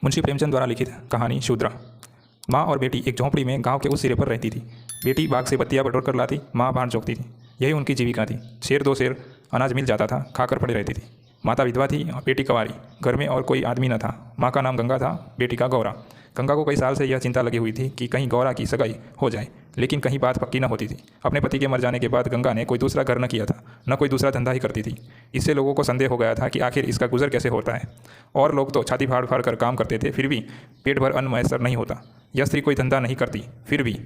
मुंशी प्रेमचंद द्वारा लिखित कहानी शूद्रा। माँ और बेटी एक झोंपड़ी में गांव के उस सिरे पर रहती थी। बेटी बाग से पत्तियां बटोर कर लाती, माँ बाढ़ जोतती थी। यही उनकी जीविका थी। शेर दो शेर अनाज मिल जाता था, खाकर पड़ी रहती थी। माता विधवा थी और बेटी कंवारी। घर में और कोई आदमी न था। माँ का नाम गंगा था, बेटी का गौरा। गंगा को कई साल से यह चिंता लगी हुई थी कि कहीं गौरा की सगाई हो जाए, लेकिन कहीं बात पक्की न होती थी। अपने पति के मर जाने के बाद गंगा ने कोई दूसरा घर न किया था, न कोई दूसरा धंधा ही करती थी। इससे लोगों को संदेह हो गया था कि आखिर इसका गुजर कैसे होता है। और लोग तो छाती फाड़ फाड़ कर काम करते थे, फिर भी पेट भर अन्न मैसर नहीं होता। यह स्त्री कोई धंधा नहीं करती, फिर भी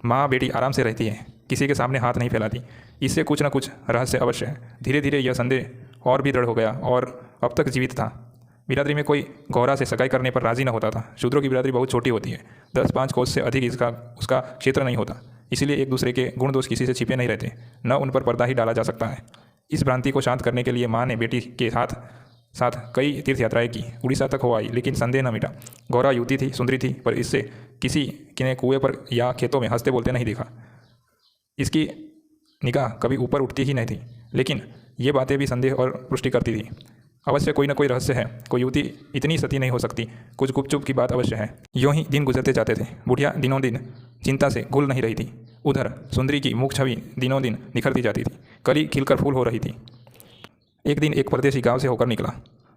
माँ बेटी आराम से रहती है, किसी के सामने हाथ नहीं फैलाती। इससे कुछ न कुछ रहस्य अवश्य है। धीरे धीरे यह संदेह और भी दृढ़ हो गया और अब तक जीवित था। बिरादरी में कोई गौरा से सगाई करने पर राजी न होता था। शूद्रों की बिरादरी बहुत छोटी होती है, 10-5 कोस से अधिक उसका क्षेत्र नहीं होता। इसीलिए एक दूसरे के गुण दोष किसी से छिपे नहीं रहते, न उन पर पर्दा ही डाला जा सकता है। इस भ्रांति को शांत करने के लिए माँ ने बेटी के साथ साथ कई तीर्थ यात्राएं की। उड़ीसा तक हो आई, लेकिन संदेह न मिटा। गौरा युवती थी, सुंदरी थी, पर इससे किसी ने कुएं पर या खेतों में हंसते बोलते नहीं देखा। इसकी निगाह कभी ऊपर उठती ही नहीं थी, लेकिन ये बातें भी संदेह और पुष्टि करती थी। अवश्य कोई न कोई रहस्य है। कोई युवती इतनी सती नहीं हो सकती। कुछ गुपचुप की बात अवश्य है। यूँ ही दिन गुजरते जाते थे। बुढ़िया दिनों दिन चिंता से घुल नहीं रही थी। उधर सुंदरी की मुख छवि दिनों दिन निखरती जाती थी, कली खिलकर फूल हो रही थी। एक दिन एक परदेशी गांव से होकर निकला।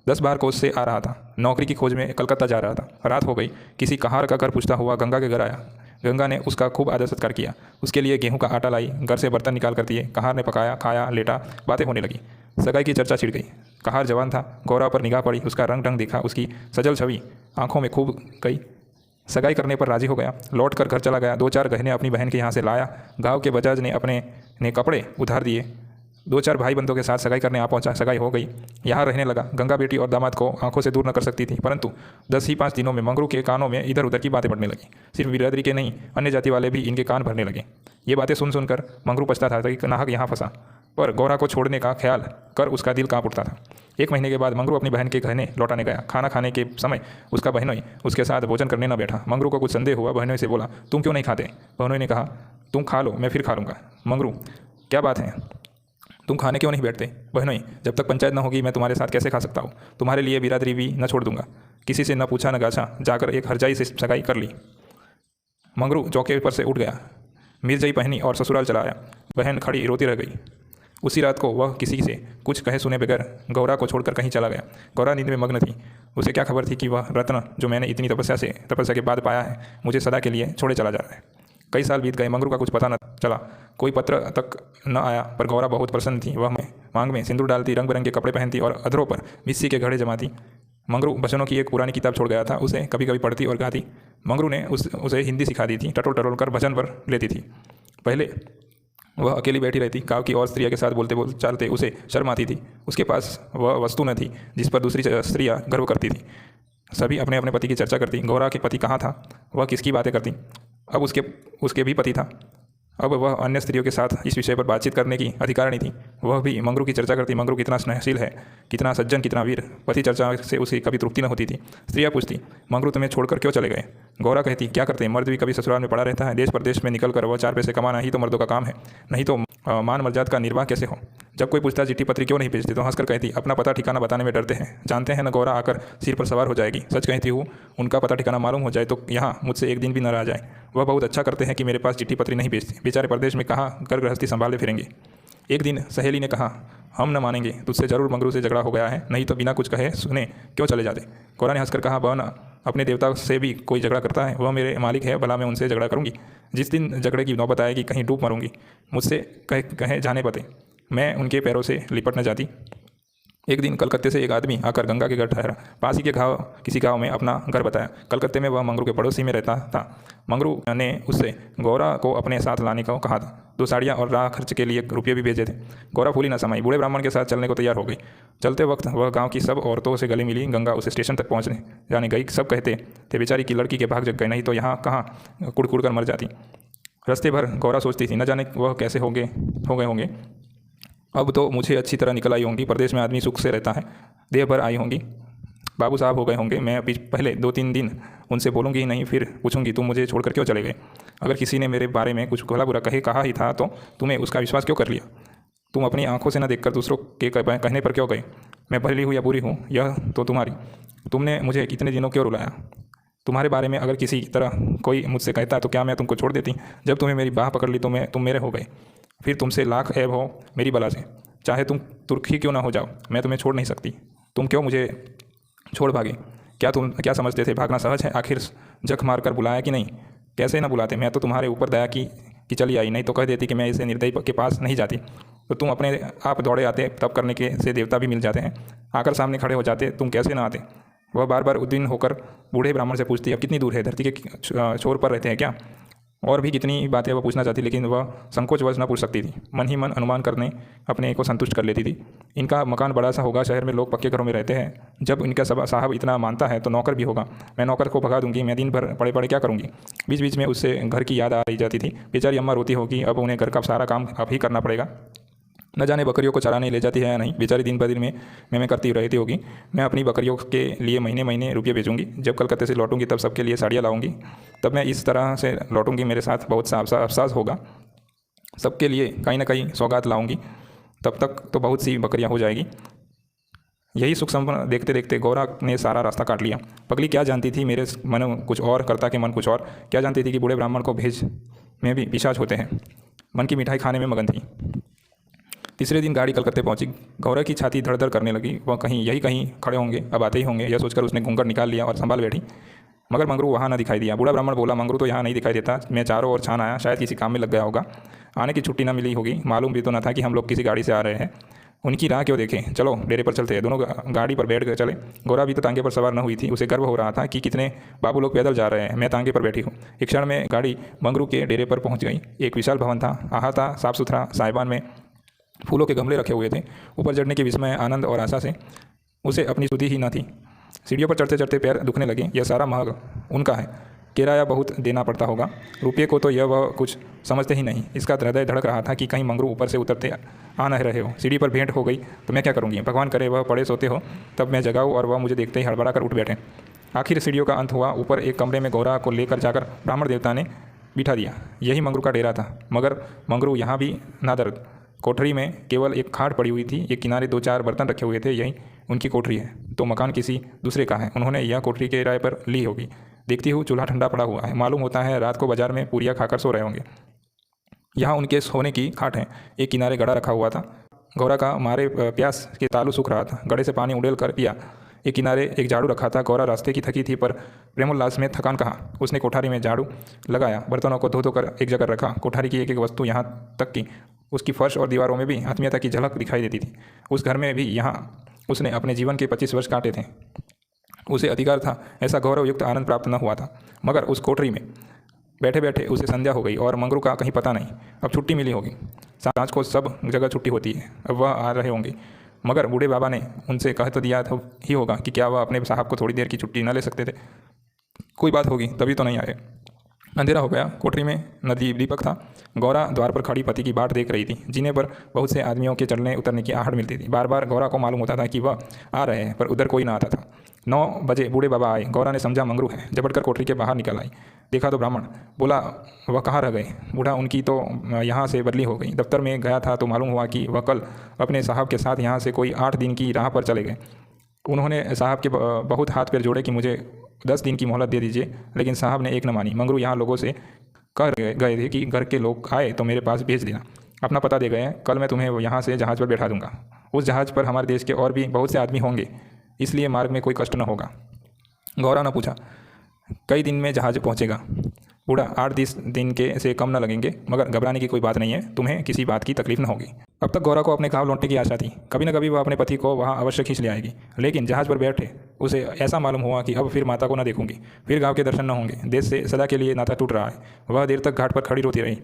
10-12 कोस से आ रहा था। नौकरी की खोज में कलकत्ता जा रहा था। रात हो गई। किसी कहार का घर पूछता हुआ गंगा के घर आया। गंगा ने उसका खूब आदर सत्कार किया। उसके लिए गेहूं का आटा लाई, घर से बर्तन निकाल कर दिए। कहार ने पकाया, खाया, लेटा। बातें होने लगी। सगाई की चर्चा छिड़ गई। कहार जवान था। गौरा पर निगाह पड़ी, उसका रंग ढंग देखा, उसकी सजल छवि आंखों में खूब गई। सगाई करने पर राजी हो गया। लौट कर घर चला गया। 2-4 गहने अपनी बहन के यहाँ से लाया। गाँव के बजाज ने अपने कपड़े उधार दिए। 2-4 भाई बंधुओं के साथ सगाई करने आ पहुंचा। सगाई हो गई। यहाँ रहने लगा। गंगा बेटी और दामाद को आंखों से दूर न कर सकती थी, परंतु 10 ही 5 दिनों में मंगरू के कानों में इधर उधर की बातें पड़ने लगी। सिर्फ बिरादरी के नहीं, अन्य जाति वाले भी इनके कान भरने लगे। ये बातें सुन सुनकर मंगरू पछता था कि नाहक यहाँ फंसा, पर गौरा को छोड़ने का ख्याल कर उसका दिल कांप उठता था। 1 महीने के बाद मंगरू अपनी बहन के गहने लौटाने गया। खाना खाने के समय उसका बहनोई उसके साथ भोजन करने न बैठा। मंगरू को कुछ संदेह हुआ। बहनोई से बोला, तुम क्यों नहीं खाते? बहनोई ने कहा, तुम खा लो, मैं फिर खा लूँगा। मंगरू, क्या बात है, तुम खाने क्यों नहीं बैठते? बहनोई, जब तक पंचायत न होगी मैं तुम्हारे साथ कैसे खा सकता हूँ? तुम्हारे लिए बिरादरी भी न छोड़ दूंगा। किसी से न पूछा न गाछा, जाकर एक हरजाई से सगाई कर ली। मंगरू चौके पर से उठ गया, मिर्जई पहनी और ससुराल चला आया। बहन खड़ी रोती रह गई। उसी रात को वह किसी से कुछ कहे सुने बगैर गौरा को छोड़कर कहीं चला गया। गौरा नींद में मग्न थी। उसे क्या खबर थी कि वह रत्न जो मैंने इतनी तपस्या के बाद पाया है, मुझे सदा के लिए छोड़े चला जा रहा है। कई साल बीत गए। मंगरू का कुछ पता न चला। कोई पत्र तक न आया, पर गौरा बहुत प्रसन्न थी। वह मांग में सिंदूर डालती, रंग बिरंगे कपड़े पहनती और अधरों पर मिस्सी के घड़े जमाती। मंगरू भजनों की एक पुरानी किताब छोड़ गया था, उसे कभी कभी पढ़ती और गाती। मंगरू ने उसे हिंदी सिखा दी थी। टटोल टटोल कर भजन पर लेती थी। पहले वह अकेली बैठी रहती। गाँव की और स्त्रियों के साथ बोलते चालते उसे शर्म आती थी। उसके पास वह वस्तु न थी जिस पर दूसरी स्त्रियाँ गर्व करती थी। सभी अपने अपने पति की चर्चा करती। गौरा के पति कहाँ था, वह किसकी बातें करती? अब उसके भी पति था। अब वह अन्य स्त्रियों के साथ इस विषय पर बातचीत करने की अधिकारिणी थी। वह भी मंगरू की चर्चा करती। मंगरू कितना स्नेहशील है, कितना सज्जन, कितना वीर। पति चर्चा से उसे कभी तृप्ति न होती थी। स्त्रियाँ पूछती, मंगरू तुम्हें छोड़कर क्यों चले गए? गौरा कहती, क्या करते, मर्द भी कभी ससुराल में पड़ा रहता है। देश प्रदेश में निकल कर वह 4 पैसे कमाना ही तो मर्दों का काम है, नहीं तो मान मर्यादा का निर्वाह कैसे हो? जब कोई पूछता चिट्ठी पत्री क्यों नहीं भेजती, तो हंसकर कहती, अपना पता ठिकाना बताने में डरते हैं। जानते हैं न गौरा आकर सिर पर सवार हो जाएगी। सच कहती हूँ, उनका पता ठिकाना मालूम हो जाए तो यहाँ मुझसे एक दिन भी न रह जाए। वह बहुत अच्छा करते हैं कि मेरे पास चिट्ठी पत्री नहीं भेजती। बेचारे प्रदेश में कहाँ घर गृहस्थी संभाले फिरेंगे। एक दिन सहेली ने कहा, हम न मानेंगे, तुझसे जरूर मंगरू से झगड़ा हो गया है, नहीं तो बिना कुछ कहे सुने क्यों चले जाते। गौरा ने हंसकर कहा, वह न अपने देवता से भी कोई झगड़ा करता है। वह मेरे मालिक है, भला मैं उनसे झगड़ा करूंगी? जिस दिन झगड़े की नौबत आएगी कहीं डूब मरूंगी। मुझसे कहे जाने पते, मैं उनके पैरों से लिपट न जाती। एक दिन कलकत्ते से एक आदमी आकर गंगा के घर ठहरा। पास ही के किसी गांव में अपना घर बताया। कलकत्ते में वह मंगरू के पड़ोसी में रहता था। मंगरू ने उससे गौरा को अपने साथ लाने को कहा था। 2 साड़ियाँ और राह खर्च के लिए रुपये भी भेजे थे। गौरा फूली न समाई, बूढ़े ब्राह्मण के साथ चलने को तैयार हो गई। चलते वक्त वह गांव की सब औरतों से गले मिली। गंगा उसे स्टेशन तक पहुँचने जाने गई। सब कहते थे, बेचारी की लड़की के भाग जग गए, नहीं तो यहाँ कहाँ कुड़ कर मर जाती। रास्ते भर गौरा सोचती थी, न जाने वह कैसे हो गए होंगे। अब तो मुझे अच्छी तरह निकल आई होंगी। प्रदेश में आदमी सुख से रहता है। देह भर आई होंगी। बाबू साहब हो गए होंगे। मैं अभी पहले 2-3 दिन उनसे बोलूँगी ही नहीं, फिर पूछूंगी तुम मुझे छोड़कर क्यों चले गए। अगर किसी ने मेरे बारे में कुछ भला बुरा कहा ही था तो तुम्हें उसका विश्वास क्यों कर लिया? तुम अपनी आंखों से न देखकर दूसरों के कहने पर क्यों गए? मैं भली हूँ या बुरी हूँ यह तो तुमने मुझे कितने दिनों क्यों रुलाया? तुम्हारे बारे में अगर किसी तरह कोई मुझसे कहता तो क्या मैं तुमको छोड़ देती? जब तुम्हें मेरी बाह पकड़ ली तो तुम मेरे हो गए। फिर तुमसे लाख ऐब हो मेरी बला से, चाहे तुम तुर्की क्यों ना हो जाओ, मैं तुम्हें छोड़ नहीं सकती। तुम क्यों मुझे छोड़ भागे? तुम क्या समझते थे भागना सहज है? आखिर जख मार कर बुलाया कि नहीं? कैसे ना बुलाते, मैं तो तुम्हारे ऊपर दया की चली आई, नहीं तो कह देती कि मैं इसे निर्दयी के पास नहीं जाती। तो तुम अपने आप दौड़े आते, तब करने के से देवता भी मिल जाते हैं, आकर सामने खड़े हो जाते, तुम कैसे ना आते? वह बार बार उद्विग्न होकर बूढ़े ब्राह्मण से पूछती, अब कितनी दूर है? धरती के छोर पर रहते हैं क्या? और भी कितनी बातें वह पूछना चाहती, लेकिन वह संकोचवश न पूछ सकती थी। मन ही मन अनुमान करने अपने को संतुष्ट कर लेती थी। इनका मकान बड़ा सा होगा, शहर में लोग पक्के घरों में रहते हैं, जब इनका साहब इतना मानता है तो नौकर भी होगा। मैं नौकर को भगा दूंगी, मैं दिन भर पड़े पड़े क्या करूंगी? बीच बीच में उससे घर की याद आ रही जाती थी। बेचारी अम्मा रोती होगी, अब उन्हें घर का सारा काम अब ही करना पड़ेगा। न जाने बकरियों को चराने ले जाती है या नहीं, बेचारी दिन ब दिन में मैं करती रहती होगी। मैं अपनी बकरियों के लिए महीने महीने रुपये भेजूंगी, जब कलकत्ते से लौटूंगी तब सबके लिए साड़ियाँ लाऊंगी, तब मैं इस तरह से लौटूंगी, मेरे साथ बहुत सा अफसास होगा, सबके लिए कहीं ना कहीं सौगात लाऊंगी, तब तक तो बहुत सी बकरियाँ हो जाएगी। यही सुख संपन्न देखते देखते गौरा ने सारा रास्ता काट लिया। पगली क्या जानती थी मेरे मन कुछ और, करता के मन कुछ और। क्या जानती थी कि बूढ़े ब्राह्मण को भेज में भी पिशाच होते हैं। मन की मिठाई खाने में मगन थी। तीसरे दिन गाड़ी कलकत्ते पहुंची। गौरा की छाती धड़ धड़ करने लगी। वह कहीं खड़े होंगे, अब आते ही होंगे, यह सोचकर उसने घूंघट निकाल लिया और संभाल बैठी। मगर मंगरू वहाँ न दिखाई दिया। बूढ़ा ब्राह्मण बोला, मंगरू तो यहाँ नहीं दिखाई देता, मैं चारों ओर छान आया, शायद किसी काम में लग गया होगा, आने की छुट्टी न मिली होगी, मालूम भी तो न था कि हम लोग किसी गाड़ी से आ रहे हैं। उनकी राह क्यों देखें, चलो डेरे पर चलते हैं। दोनों गाड़ी पर बैठ गए चले। गौरा भी तो तांगे पर सवार न हुई थी। उसे गर्व हो रहा था कि कितने बाबू लोग पैदल जा रहे हैं, मैं तांगे पर बैठी हूँ। एक क्षण में गाड़ी मंगरू के डेरे पर पहुँच गई। एक विशाल भवन था, अहाता साफ सुथरा, साहिबान में फूलों के गमले रखे हुए थे। ऊपर चढ़ने के विस्मय, आनंद और आशा से उसे अपनी सुधि ही न थी। सीढ़ियों पर चढ़ते चढ़ते पैर दुखने लगे। यह सारा महल उनका है, किराया बहुत देना पड़ता होगा। रुपये को तो यह वह कुछ समझते ही नहीं। इसका हृदय धड़क रहा था कि कहीं मंगरू ऊपर से उतरते आ न रहे हो। सीढ़ी पर भेंट हो गई तो मैं क्या करूँगी? भगवान करे वह पड़े सोते हो तब मैं जगाऊँ और वह मुझे देखते ही हड़बड़ा कर उठ बैठे। आखिर सीढ़ियों का अंत हुआ। ऊपर एक कमरे में गौरा को लेकर जाकर ब्राह्मण देवता ने बिठा दिया। यही मंगरू का डेरा था। मगर मंगरू यहाँ भी नादर्द। कोठरी में केवल एक खाट पड़ी हुई थी, एक किनारे 2-4 बर्तन रखे हुए थे। यही उनकी कोठरी है तो मकान किसी दूसरे का है। उन्होंने यह कोठरी के किराए पर ली होगी। देखती हूँ चूल्हा ठंडा पड़ा हुआ है, मालूम होता है रात को बाजार में पूरियाँ खाकर सो रहे होंगे। यहाँ उनके सोने की खाट है। एक किनारे गड़ा रखा हुआ था। गौरा का मारे प्यास के तालू सूख रहा था, गड़े से पानी उड़ेल कर पिया। एक किनारे एक झाड़ू रखा था। गौरा रास्ते की थकी थी पर प्रेमोल्लास में थकान कहाँ। उसने कोठारी में झाड़ू लगाया, बर्तनों को धो धो कर एक जगह रखा। कोठारी की एक एक वस्तु, यहाँ तक कि उसकी फर्श और दीवारों में भी आत्मीयता की झलक दिखाई देती थी। उस घर में भी यहाँ उसने अपने जीवन के 25 वर्ष काटे थे। उसे अधिकार था, ऐसा गौरवयुक्त आनंद प्राप्त न हुआ था। मगर उस कोठरी में बैठे बैठे उसे संध्या हो गई और मंगरू का कहीं पता नहीं। अब छुट्टी मिली होगी, सांझ को सब जगह छुट्टी होती है, अब वह आ रहे होंगे। मगर बूढ़े बाबा ने उनसे कह तो दिया तो ही होगा कि क्या वह अपने साहब को थोड़ी देर की छुट्टी न ले सकते थे? कोई बात होगी तभी तो नहीं आए। अंधेरा हो गया। कोठरी में नदी दीपक था। गौरा द्वार पर खड़ी पति की बाट देख रही थी, जिन्हें पर बहुत से आदमियों के चलने उतरने की आहट मिलती थी। बार बार गौरा को मालूम होता था कि वह आ रहे हैं, पर उधर कोई ना आता था। 9 बजे बूढ़े बाबा आए। गौरा ने समझा मंगरू है, झपटकर कोठरी के बाहर निकल आई। देखा तो ब्राह्मण। बोला, वह कहाँ रह गए? बूढ़ा, उनकी तो यहाँ से बदली हो गई। दफ्तर में गया था तो मालूम हुआ कि वह कल अपने साहब के साथ यहाँ से कोई 8 दिन की राह पर चले गए। उन्होंने साहब के बहुत हाथ पैर जोड़े कि मुझे 10 दिन की मोहलत दे दीजिए, लेकिन साहब ने एक न मानी। मंगरू यहाँ लोगों से कह गए थे कि घर के लोग आए तो मेरे पास भेज देना, अपना पता दे गए। कल मैं तुम्हें यहाँ से जहाज़ पर बैठा दूंगा। उस जहाज़ पर हमारे देश के और भी बहुत से आदमी होंगे, इसलिए मार्ग में कोई कष्ट न होगा। गौरा ने पूछा, कई दिन में जहाज़ पहुँचेगा? बूढ़ा, 8-10 दिन के से कम न लगेंगे, मगर घबराने की कोई बात नहीं है, तुम्हें किसी बात की तकलीफ न होगी। अब तक गौरा को अपने गाँव लौटने की आशा थी। कभी न कभी वह अपने पति को वहाँ अवश्य खींच ले आएगी, लेकिन जहाज़ पर बैठे उसे ऐसा मालूम हुआ कि अब फिर माता को न देखूंगी, फिर गाँव के दर्शन न होंगे। देश से सदा के लिए नाता टूट रहा है। वह देर तक घाट पर खड़ी रोती रही।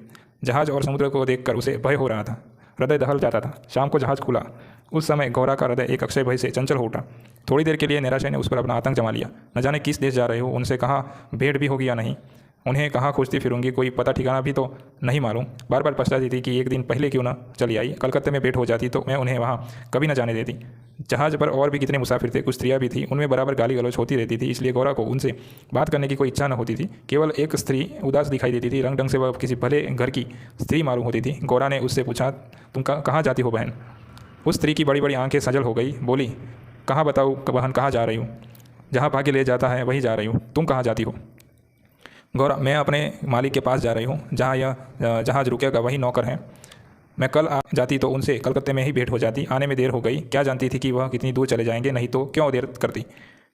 जहाज़ और समुद्र को देखकर उसे भय हो रहा था, हृदय दहल जाता था। शाम को जहाज़ खुला। उस समय गौरा का हृदय एक अक्षय भय से चंचल हो उठा। थोड़ी देर के लिए निराशा ने उस पर अपना आतंक जमा लिया। न जाने किस देश जा रहे हो, उनसे कहाँ भेंट भी होगी या नहीं, उन्हें कहाँ खोजती फिरूंगी, कोई पता ठिकाना भी तो नहीं मालूम। बार बार पछताती थी कि एक दिन पहले क्यों न चली आई। कलकत्ते में भेंट हो जाती तो मैं उन्हें वहाँ कभी न जाने देती। जहाज़ पर और भी कितने मुसाफिर थे, कुछ स्त्रियाँ भी थी, उनमें बराबर गाली गलौज होती रहती थी, इसलिए गौरा को उनसे बात करने की कोई इच्छा न होती थी। केवल एक स्त्री उदास दिखाई देती थी, रंग ढंग से वह किसी भले घर की स्त्री मालूम होती थी। गौरा ने उससे पूछा, तुम कहाँ जाती हो बहन? उस स्त्री की बड़ी बड़ी आंखें सजल हो गई। बोली, कहाँ बताऊँ बहन, कहाँ जा रही हूँ? जहाँ भाग्य ले जाता है वहीं जा रही हूँ। तुम कहाँ जाती हो? गौरा, मैं अपने मालिक के पास जा रही हूँ, जहाँ यह जहाज़ रुकेगा वही नौकर हैं। मैं कल आ जाती तो उनसे कलकत्ते में ही भेंट हो जाती। आने में देर हो गई। क्या जानती थी कि वह कितनी दूर चले जाएंगे, नहीं तो क्यों देर करती?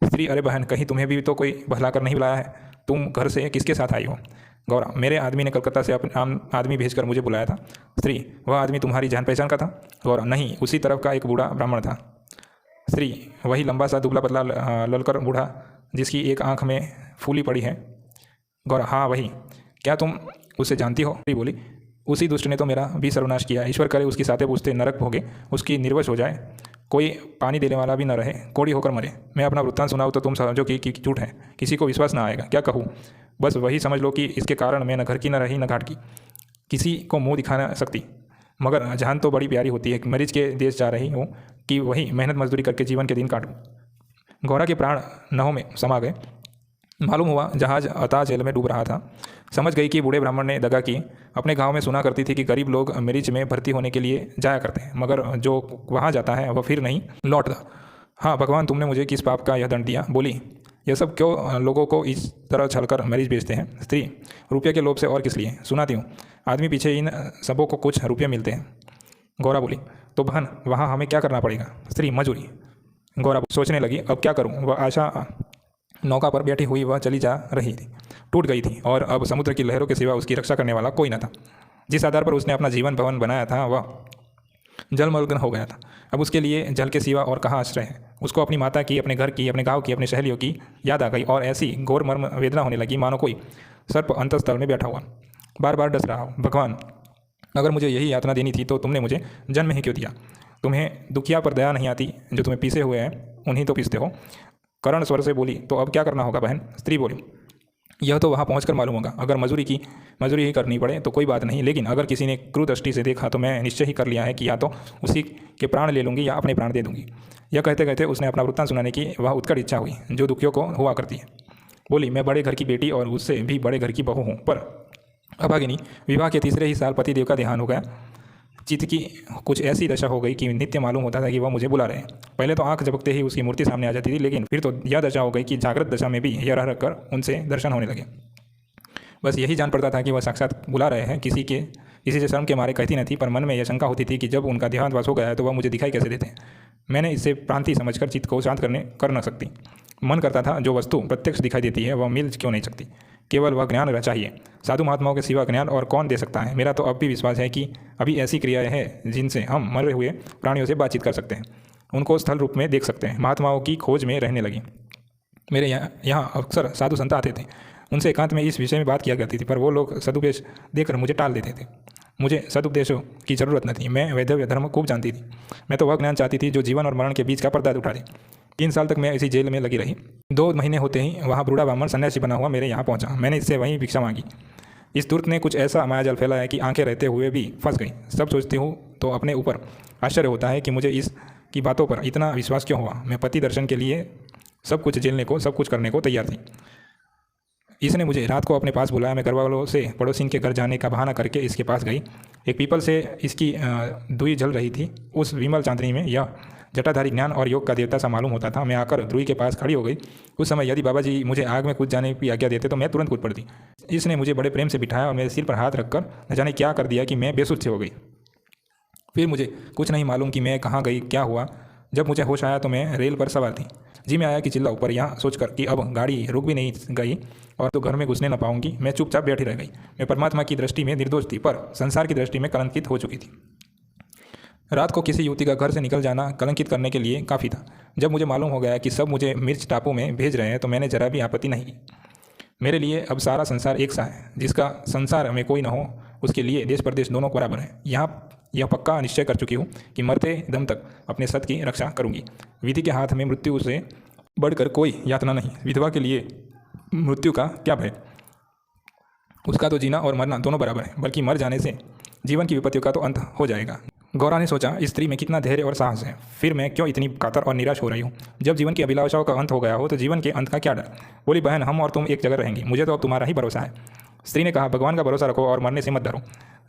स्त्री, अरे बहन, कहीं तुम्हें भी तो कोई बहला कर नहीं बुलाया है? तुम घर से किसके साथ आई हो? गौरा, मेरे आदमी ने कलकत्ता से अपने आदमी भेजकर मुझे बुलाया था। स्त्री, वह आदमी तुम्हारी जान पहचान का था? गौरा, नहीं, उसी तरफ का एक बूढ़ा ब्राह्मण था। स्त्री, वही लंबा सा दुबला पतला ललकर बूढ़ा जिसकी एक आंख में फूली पड़ी है? गौरा, हाँ वही। क्या तुम उसे जानती हो? स्त्री बोली, उसी दुष्ट ने तो मेरा भी सर्वनाश किया। ईश्वर करे उसकी साथे पूछते नरक भोगे, उसकी निर्वश हो जाए, कोई पानी देने वाला भी न रहे, कोड़ी होकर मरे। मैं अपना वृत्तांत सुनाऊँ तो तुम समझो कि झूठ है, किसी को विश्वास ना आएगा। क्या कहूँ? बस वही समझ लो कि इसके कारण मैं न घर की न रही न घाट की, किसी को मुंह दिखा न सकती। मगर जान तो बड़ी प्यारी होती है। मरीज के देश जा रही हूँ कि वही मेहनत मजदूरी करके जीवन के दिन काटूँ। गौरा के प्राण नहों में समा गए। मालूम हुआ जहाज अथाह जेल में डूब रहा था। समझ गई कि बूढ़े ब्राह्मण ने दगा की। अपने गांव में सुना करती थी कि गरीब लोग मरीज में भर्ती होने के लिए जाया करते हैं, मगर जो वहां जाता है वह फिर नहीं लौटता। हाँ भगवान, तुमने मुझे किस पाप का यह दंड दिया? बोली, यह सब क्यों लोगों को इस तरह छलकर मरीज बेचते हैं? स्त्री, रुपये के लोभ से और किस लिए? सुनाती हूँ। आदमी पीछे इन सबों को कुछ रुपये मिलते हैं। गौरा बोली, तो बहन वहाँ हमें क्या करना पड़ेगा? स्त्री, मजूरी। गौरा सोचने लगी, अब क्या करूँ? वह आशा नौका पर बैठी हुई वह चली जा रही थी, टूट गई थी, और अब समुद्र की लहरों के सिवा उसकी रक्षा करने वाला कोई न था। जिस आधार पर उसने अपना जीवन भवन बनाया था वह जलमग्न हो गया था। अब उसके लिए जल के सिवा और कहाँ आश्रय है? उसको अपनी माता की, अपने घर की, अपने गांव की, अपने सहेलियों की याद आ गई, और ऐसी घोर मर्म वेदना होने लगी मानो कोई सर्प अंतस्थल में बैठा हुआ बार बार डस रहा हो। भगवान, अगर मुझे यही यातना देनी थी तो तुमने मुझे जन्म ही क्यों दिया? तुम्हें दुखिया पर दया नहीं आती? जो तुम्हें पीसे हुए हैं उन्हीं तो पीसते हो। करण स्वर से बोली, तो अब क्या करना होगा बहन? स्त्री बोली, यह तो वहाँ पहुँचकर मालूम होगा। अगर मजूरी ही करनी पड़े तो कोई बात नहीं, लेकिन अगर किसी ने क्रूर दृष्टि से देखा तो मैं निश्चय ही कर लिया है कि या तो उसी के प्राण ले लूँगी या अपने प्राण दे दूँगी। यह कहते कहते उसने अपना वृत्तांत सुनाने की वह उत्कट इच्छा हुई जो दुखियों को हुआ करती है। बोली, मैं बड़े घर की बेटी और उससे भी बड़े घर की बहू हूँ, पर अभागिनी। विवाह के तीसरे ही साल पति देव का देहांत हो गया। चित्त की कुछ ऐसी दशा हो गई कि नित्य मालूम होता था कि वह मुझे बुला रहे हैं। पहले तो आंख झपकते ही उसकी मूर्ति सामने आ जाती थी, लेकिन फिर तो यह दशा हो गई कि जागृत दशा में भी यह रह कर उनसे दर्शन होने लगे। बस यही जान पड़ता था कि वह साक्षात बुला रहे हैं। किसी से शर्म के मारे कहती न थी, पर मन में यह शंका होती थी कि जब उनका देहांतवास हो गया है तो वह मुझे दिखाई कैसे देते हैं। मैंने इससे प्रांति समझकर चित्त को शांत कर न सकती। मन करता था जो वस्तु प्रत्यक्ष दिखाई देती है वह मिल क्यों नहीं सकती? केवल वह ज्ञान चाहिए। साधु महात्माओं के सिवा ज्ञान और कौन दे सकता है? मेरा तो अब भी विश्वास है कि अभी ऐसी क्रियाएं हैं जिनसे हम मरे हुए प्राणियों से बातचीत कर सकते हैं, उनको स्थल रूप में देख सकते हैं। महात्माओं की खोज में रहने लगी। मेरे यहाँ अक्सर साधु संत आते थे। उनसे एकांत में इस विषय में बात किया करती थी, पर वो लोग सदुपदेश देकर मुझे टाल देते थे। मुझे सदुपदेशों की ज़रूरत न थी। मैं वैधव्य धर्म खूब जानती थी। मैं तो वह ज्ञान चाहती थी जो जीवन और मरण के बीच का पर्दा उठा दे। 3 साल तक मैं इसी जेल में लगी रही। 2 महीने होते ही वहाँ बूढ़ा ब्राह्मण सन्यासी बना हुआ मेरे यहाँ पहुँचा। मैंने इससे वहीं भिक्षा मांगी। इस दुर्त ने कुछ ऐसा मायाजाल फैला है कि आंखें रहते हुए भी फंस गई। सब सोचती हूँ तो अपने ऊपर आश्चर्य होता है कि मुझे इस की बातों पर इतना विश्वास क्यों हुआ। मैं पति दर्शन के लिए सब कुछ झेलने को, सब कुछ करने को तैयार थी। इसने मुझे रात को अपने पास बुलाया। मैं घरवालों से पड़ोसी के घर जाने का बहाना करके इसके पास गई। एक पीपल से इसकी दुई जल रही थी। उस विमल चांदनी में यह जटाधारी ज्ञान और योग का देवता सा मालूम होता था। मैं आकर ध्रुई के पास खड़ी हो गई। उस समय यदि बाबा जी मुझे आग में कूद जाने की आज्ञा देते तो मैं तुरंत कूद पड़ती। इसने मुझे बड़े प्रेम से बिठाया और मेरे सिर पर हाथ रखकर न जाने क्या कर दिया कि मैं बेसुध से हो गई। फिर मुझे कुछ नहीं मालूम कि मैं कहाँ गई, क्या हुआ। जब मुझे होश आया तो मैं रेल पर सवार थी। जी में आया कि चिल्ला ऊपर, यहाँ सोचकर कि अब गाड़ी रुक भी नहीं गई और तो घर में घुसने न पाऊंगी, मैं चुपचाप बैठी रह गई। मैं परमात्मा की दृष्टि में निर्दोष थी, पर संसार की दृष्टि में कलंकित हो चुकी थी। रात को किसी युवती का घर से निकल जाना कलंकित करने के लिए काफ़ी था। जब मुझे मालूम हो गया कि सब मुझे मिर्च टापू में भेज रहे हैं तो मैंने जरा भी आपत्ति नहीं की। मेरे लिए अब सारा संसार एक सा है। जिसका संसार में कोई न हो उसके लिए देश प्रदेश दोनों बराबर है। यहाँ यह पक्का निश्चय कर चुकी हूँ कि मरते दम तक अपने सत की रक्षा करूँगी। विधि के हाथ में मृत्यु से बढ़कर कोई यातना नहीं। विधवा के लिए मृत्यु का क्या भय? उसका तो जीना और मरना दोनों बराबर है, बल्कि मर जाने से जीवन की विपत्तियों का तो अंत हो जाएगा। गौरा ने सोचा, इस स्त्री में कितना धैर्य और साहस है। फिर मैं क्यों इतनी कातर और निराश हो रही हूँ? जब जीवन की अभिलाषाओं का अंत हो गया हो तो जीवन के अंत का क्या डर? बोली, बहन हम और तुम एक जगह रहेंगी, मुझे तो अब तुम्हारा ही भरोसा है। स्त्री ने कहा, भगवान का भरोसा रखो और मरने से मत डरो।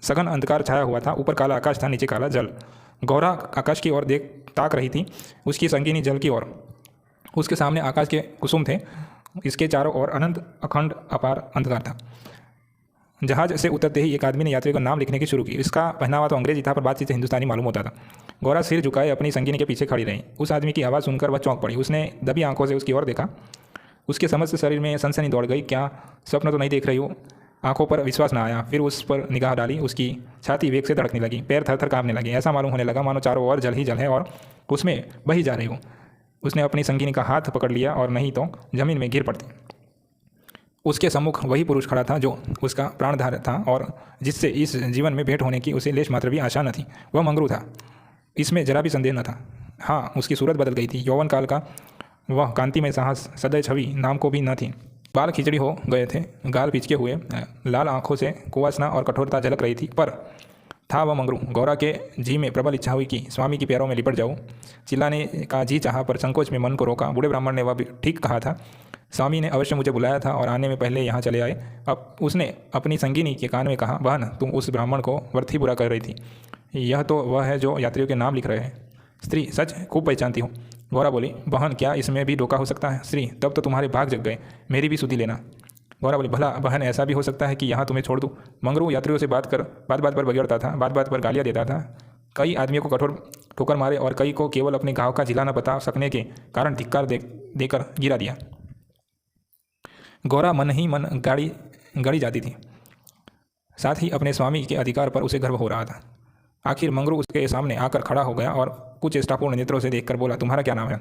सघन अंधकार छाया हुआ था। ऊपर काला आकाश था, नीचे काला जल। गौरा आकाश की ओर ताक रही थी, उसकी संगीनी जल की ओर। उसके सामने आकाश के कुसुम थे, इसके चारों ओर अनंत अखंड अपार अंधकार था। जहाज से उतरते ही एक आदमी ने यात्री का नाम लिखने की शुरू की। इसका पहनावा तो अंग्रेजी था, पर बातचीत से हिंदुस्तानी मालूम होता था। गौरा सिर झुकाए अपनी संगिनी के पीछे खड़ी रही। उस आदमी की आवाज़ सुनकर वह चौंक पड़ी। उसने दबी आंखों से उसकी ओर देखा। उसके समस्त शरीर में सनसनी दौड़ गई। क्या स्वप्न तो नहीं देख रही हो? आंखों पर विश्वास न आया। फिर उस पर निगाह डाली। उसकी छाती वेग से धड़कने लगी, पैर थर थर कांपने लगे। ऐसा मालूम होने लगा मानो चारों ओर जल ही जल है और उसमें बही जा रही हो। उसने अपनी संगिनी का हाथ पकड़ लिया और नहीं तो जमीन में गिर पड़ती। उसके सम्मुख वही पुरुष खड़ा था जो उसका प्राणधार था और जिससे इस जीवन में भेंट होने की उसे लेश मात्र भी आशा न थी। वह मंगरू था, इसमें जरा भी संदेह न था। हाँ, उसकी सूरत बदल गई थी। यौवन काल का वह कांति में साहस, सदैव छवि नाम को भी न थी। बाल खिचड़ी हो गए थे, गाल पिचके हुए, लाल आंखों से कुवासना और कठोरता झलक रही थी। पर था वह मंगरू। गौरा के जी में प्रबल इच्छा हुई कि स्वामी के पैरों में लिपट जाऊँ। चिल्लाने का जी चाहा, पर संकोच में मन को रोका। बूढ़े ब्राह्मण ने वह भी ठीक कहा था। स्वामी ने अवश्य मुझे बुलाया था और आने में पहले यहाँ चले आए। अब उसने अपनी संगिनी के कान में कहा, बहन, तुम उस ब्राह्मण को व्यर्थ बुरा कर रही थी। यह तो वह है जो यात्रियों के नाम लिख रहे हैं। स्त्री, सच खूब पहचानती हो। गौरा बोली, बहन, क्या इसमें भी धोखा हो सकता है? स्त्री, तब तो तुम्हारे भाग जग गए, मेरी भी सुधि लेना। गौरा बोली, भला बहन, ऐसा भी हो सकता है कि यहाँ तुम्हें छोड़ दूँ? मंगरू यात्रियों से बात बात पर बगड़ता था, बात बात पर गालियाँ देता था। कई आदमियों को कठोर ठोकर मारे और कई को केवल अपने घाव का जिला न बता सकने के कारण धिक्कार देकर गिरा दिया। गौरा मन ही मन गड़ी जाती थी। साथ ही अपने स्वामी के अधिकार पर उसे गर्व हो रहा था। आखिर मंगरू उसके सामने आकर खड़ा हो गया और कुछ चेष्टापूर्ण नेत्रों से देखकर बोला, तुम्हारा क्या नाम है?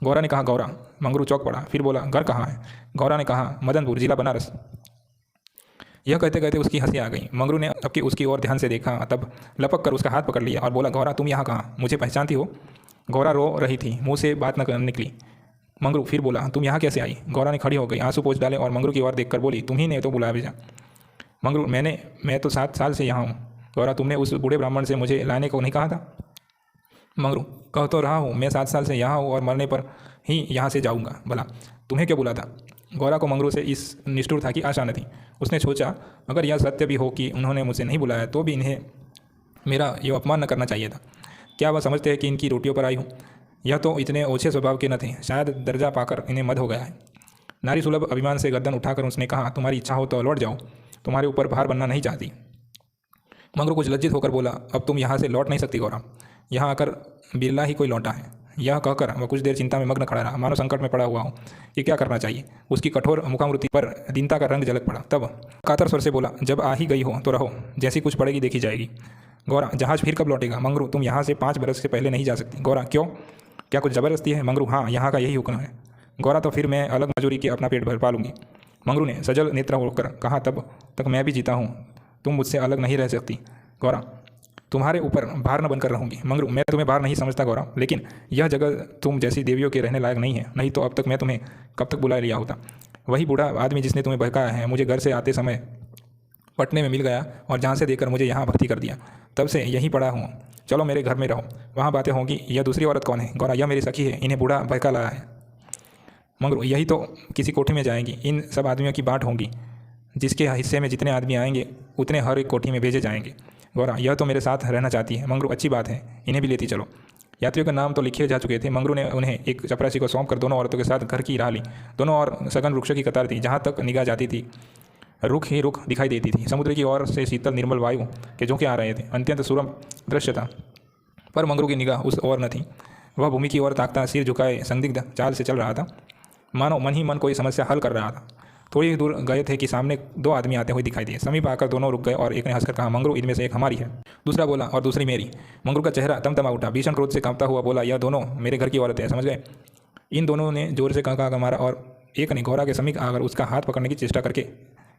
गौरा ने कहा, गौरा। मंगरू चौंक पड़ा, फिर बोला, घर कहाँ है? गौरा ने कहा, मदनपुर, जिला बनारस। यह कहते कहते उसकी हंसी आ गई। मंगरू ने अब उसकी ओर ध्यान से देखा, तब लपक कर उसका हाथ पकड़ लिया और बोला, गौरा, तुम यहाँ कहाँ? मुझे पहचानती हो? गौरा रो रही थी, मुँह से बात न निकली। मंगरू फिर बोला, तुम यहाँ कैसे आई? गौरा ने खड़ी हो गई, आंसू पोंछ डाले और मंगरू की ओर देखकर बोली, तुम्ही ने तो बुलाया भेजा। मंगरू, मैं तो 7 साल से यहाँ हूँ। गौरा, तुमने उस बूढ़े ब्राह्मण से मुझे लाने को नहीं कहा था? मंगरू, कह तो रहा हूँ, मैं 7 साल से यहाँ हूँ और मरने पर ही यहाँ से जाऊँगा। भला तुम्हें क्या बुला था? गौरा को मंगरू से इस निष्ठुरता की आशा न थी। उसने सोचा, अगर यह सत्य भी हो कि उन्होंने मुझे नहीं बुलाया तो भी इन्हें मेरा ये अपमान न करना चाहिए था। क्या वह समझते हैं कि इनकी रोटियों पर आई हूँ? यह तो इतने ओछे स्वभाव के न थे, शायद दर्जा पाकर इन्हें मद हो गया है। नारी सुलभ अभिमान से गर्दन उठाकर उसने कहा, तुम्हारी इच्छा हो तो लौट जाओ, तुम्हारे ऊपर भार बनना नहीं चाहती। मंगरू कुछ लज्जित होकर बोला, अब तुम यहाँ से लौट नहीं सकती गौरा, यहाँ आकर बिरला ही कोई लौटा है। यह कहकर वह कुछ देर चिंता में मग्न खड़ा रहा, मानो संकट में पड़ा हुआ हो कि क्या करना चाहिए। उसकी कठोर मुखामृति पर दीनता का रंग झलक पड़ा। तब कातर स्वर से बोला, जब आ ही गई हो तो रहो, जैसी कुछ पड़ेगी देखी जाएगी। गौरा, जहाज फिर कब लौटेगा? मंगरू, तुम यहाँ से 5 बरस से पहले नहीं जा सकती। गौरा, क्यों? क्या कुछ ज़बरदस्ती है? मंगरू, हाँ, यहाँ का यही हुक्म है। गौरा, तो फिर मैं अलग मजूरी के अपना पेट भर पालूंगी। मंगरू ने सजल नेत्र होकर कहा, तब तक मैं भी जीता हूँ, तुम मुझसे अलग नहीं रह सकती। गौरा, तुम्हारे ऊपर भार न बनकर रहूंगी। मंगरू, मैं तुम्हें भार नहीं समझता गौरा, लेकिन यह जगह तुम जैसी देवियों के रहने लायक नहीं है, नहीं तो अब तक मैं तुम्हें कब तक बुला लिया होता। वही बूढ़ा आदमी जिसने तुम्हें बहकाया है मुझे घर से आते समय पटने में मिल गया और जहाँ से देकर मुझे यहाँ भर्ती कर दिया, तब से यहीं पड़ा हूँ। चलो मेरे घर में रहो, वहाँ बातें होंगी। यह दूसरी औरत कौन है? गौरा, यह मेरी सखी है, इन्हें बूढ़ा बहका लाया है। मंगरू, यही तो किसी कोठी में जाएंगी, इन सब आदमियों की बाँट होंगी, जिसके हिस्से में जितने आदमी आएंगे उतने हर एक कोठी में भेजे जाएंगे। गौरा, यह तो मेरे साथ रहना चाहती है। मंगरू, अच्छी बात है, इन्हें भी लेती चलो। यात्रियों के नाम तो लिखे जा चुके थे। मंगरू ने उन्हें एक चपरासी को सौंप कर दोनों औरतों के साथ घर की राह ली। दोनों और सघन वृक्षों की कतार थी, जहाँ तक निगाह जाती थी रुख ही रुख दिखाई देती थी। समुद्र की ओर से शीतल निर्मल वायु के झोंके आ रहे थे। अत्यंत सुरम दृश्य था, पर मंगरू की निगाह उस ओर न थी। वह भूमि की ओर ताकता, सिर झुकाए संदिग्ध चाल से चल रहा था, मानो मन ही मन कोई समस्या हल कर रहा था। थोड़ी ही दूर गए थे कि सामने 2 आदमी आते हुए दिखाई दिए। समीप आकर दोनों रुक गए और एक ने हंसकर कहा, मंगरू, इनमें से एक हमारी है। दूसरा बोला, और दूसरी मेरी। मंगरू का चेहरा तमतमा उठा, भीषण क्रोध से कांपता हुआ बोला, यह दोनों मेरे घर की औरत है, समझ गए? इन दोनों ने जोर से कहा मारा और एक ने गौरा के समीप आकर उसका हाथ पकड़ने की चेष्टा करके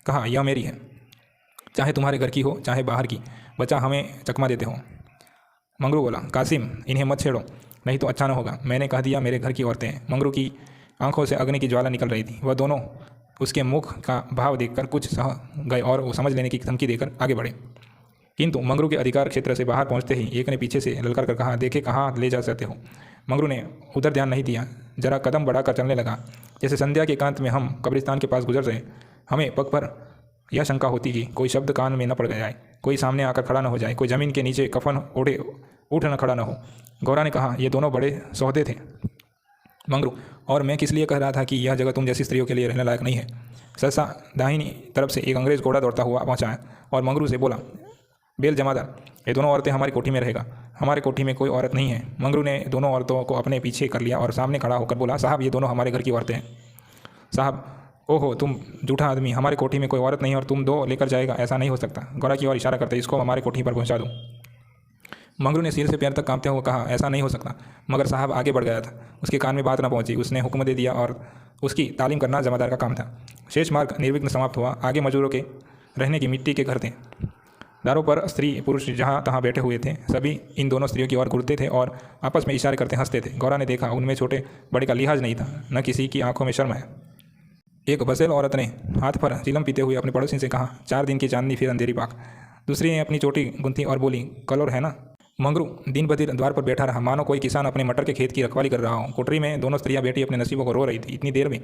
कहा, यह मेरी है, चाहे तुम्हारे घर की हो चाहे बाहर की, बच्चा हमें चकमा देते हो। मंगरू बोला, कासिम, इन्हें मत छेड़ो, नहीं तो अच्छा न होगा। मैंने कह दिया मेरे घर की औरतें हैं। मंगरू की आंखों से अग्नि की ज्वाला निकल रही थी। वह दोनों उसके मुख का भाव देखकर कुछ सह गए और वो समझ लेने की धमकी देकर आगे बढ़े। किंतु मंगरू के अधिकार क्षेत्र से बाहर पहुंचते ही एक ने पीछे से ललकार कर कहा, देखे कहाँ ले जा सकते हो। मंगरू ने उधर ध्यान नहीं दिया, जरा कदम बढ़ाकर चलने लगा। जैसे संध्या के एकांत में हम कब्रिस्तान के पास गुजर रहे, हमें पग पर यह शंका होती कि कोई शब्द कान में न पड़ जाए, कोई सामने आकर खड़ा न हो जाए, कोई ज़मीन के नीचे कफन ओढ़े उठ न खड़ा न हो। गौरा ने कहा, ये दोनों बड़े सौदे थे मंगरू, और मैं किस लिए कह रहा था कि यह जगह तुम जैसी स्त्रियों के लिए रहने लायक नहीं है। सहसा दाहिनी तरफ से एक अंग्रेज घोड़ा दौड़ता हुआ पहुंचा है और मंगरू से बोला, बेल जमादार, ये दोनों औरतें हमारी कोठी में रहेगा। हमारे कोठी में कोई औरत नहीं है। मंगरू ने दोनों औरतों को अपने पीछे कर लिया और सामने खड़ा होकर बोला, साहब ये दोनों हमारे घर की औरतें हैं। साहब, ओहो तुम झूठा आदमी, हमारे कोठी में कोई औरत नहीं और तुम दो लेकर जाएगा, ऐसा नहीं हो सकता। गौरा की ओर इशारा करते, इसको हमारे कोठी पर पहुंचा दो। मंगरू ने सिर से पैर तक कांपते हुए कहा, ऐसा नहीं हो सकता। मगर साहब आगे बढ़ गया था, उसके कान में बात न पहुंची। उसने हुक्म दे दिया और उसकी तालीम करना जमादार का काम था। शेष मार्ग निर्विघ्न समाप्त हुआ। आगे मजदूरों के रहने की मिट्टी के घर थे। दारों पर स्त्री पुरुष जहाँ तहाँ बैठे हुए थे। सभी इन दोनों स्त्रियों की ओर घूरते थे और आपस में इशारे करते हंसते थे। गौरा ने देखा, उनमें छोटे बड़े का लिहाज नहीं था, न किसी की आंखों में शर्म है। एक बसेल औरत ने हाथ पर चिलम पीते हुए अपने पड़ोसी से कहा, 4 दिन की चांदनी फिर अंधेरी पाक। दूसरी ने अपनी चोटी गुंथी और बोली, कलर है ना। मंगरू दिन ब दिन द्वार पर बैठा रहा, मानो कोई किसान अपने मटर के खेत की रखवाली कर रहा हो। कोठरी में दोनों स्त्रियां बैठी अपने नसीबों को रो रही थी। इतनी देर में